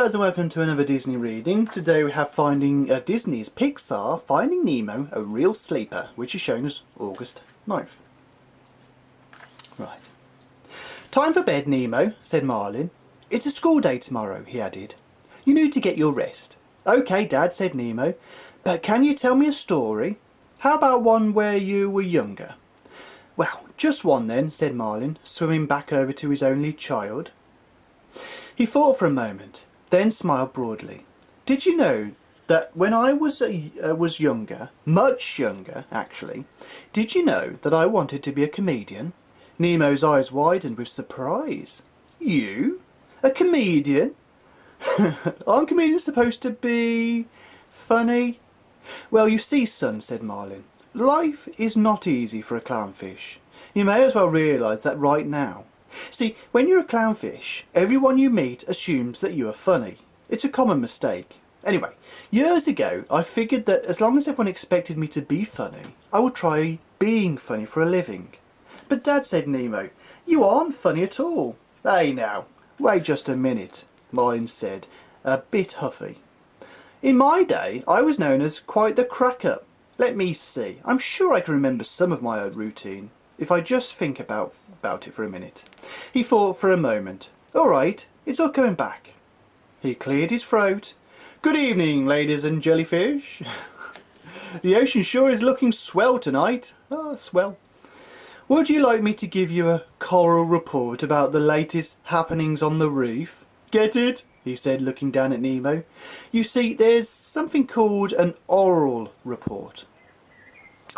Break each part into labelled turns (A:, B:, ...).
A: guys, and welcome to another Disney reading. Today we have Disney's Pixar Finding Nemo, a Real Sleeper, which is showing us August 9th. Right. Time for bed, Nemo, said Marlin. It's a school day tomorrow, he added. You need to get your rest. Okay, Dad, said Nemo, but can you tell me a story? How about one where you were younger? Well, just one then, said Marlin, swimming back over to his only child. He thought for a moment, then smiled broadly. Did you know that when I was younger, much younger actually, did you know that I wanted to be a comedian? Nemo's eyes widened with surprise. You? A comedian? Aren't comedians supposed to be funny? Well, you see, son, said Marlin, life is not easy for a clownfish. You may as well realise that right now. See, when you're a clownfish, everyone you meet assumes that you are funny. It's a common mistake. Anyway, years ago I figured that as long as everyone expected me to be funny, I would try being funny for a living. But Dad, said Nemo, you aren't funny at all. Hey now, wait just a minute, Marlin said, a bit huffy. In my day, I was known as quite the crack-up. Let me see, I'm sure I can remember some of my old routine, if I just think about it for a minute. He thought for a moment. All right, it's all coming back. He cleared his throat. Good evening, ladies and jellyfish. The ocean sure is looking swell tonight. Ah, swell. Would you like me to give you a choral report about the latest happenings on the reef? Get it? He said, looking down at Nemo. You see, there's something called an oral report.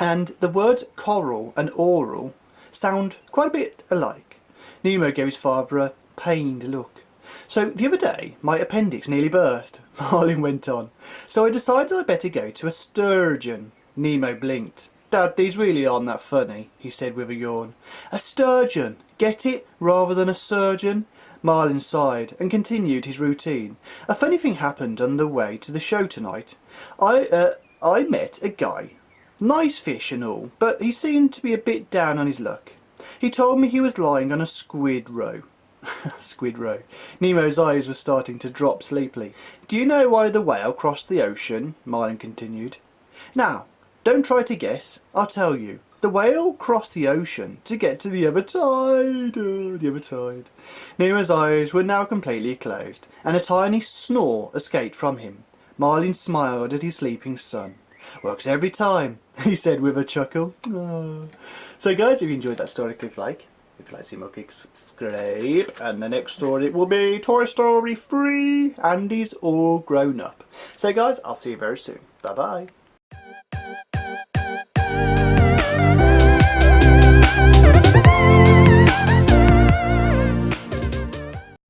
A: And the words choral and oral sound quite a bit alike. Nemo gave his father a pained look. So the other day my appendix nearly burst, Marlin went on. So I decided I'd better go to a sturgeon. Nemo blinked. Dad, these really aren't that funny, he said with a yawn. A sturgeon, get it, rather than a surgeon? Marlin sighed and continued his routine. A funny thing happened on the way to the show tonight. I met a guy. Nice fish and all, but he seemed to be a bit down on his luck. He told me he was lying on a squid roe. Squid roe. Nemo's eyes were starting to drop sleepily. Do you know why the whale crossed the ocean? Marlin continued. Now, don't try to guess. I'll tell you. The whale crossed the ocean to get to the other side. The other side. Nemo's eyes were now completely closed, and a tiny snore escaped from him. Marlin smiled at his sleeping son. Works every time, he said with a chuckle. Oh. So guys, if you enjoyed that story, click like. If you'd like to see more, click subscribe. And the next story will be Toy Story 3. Andy's all grown up. So guys, I'll see you very soon. Bye bye.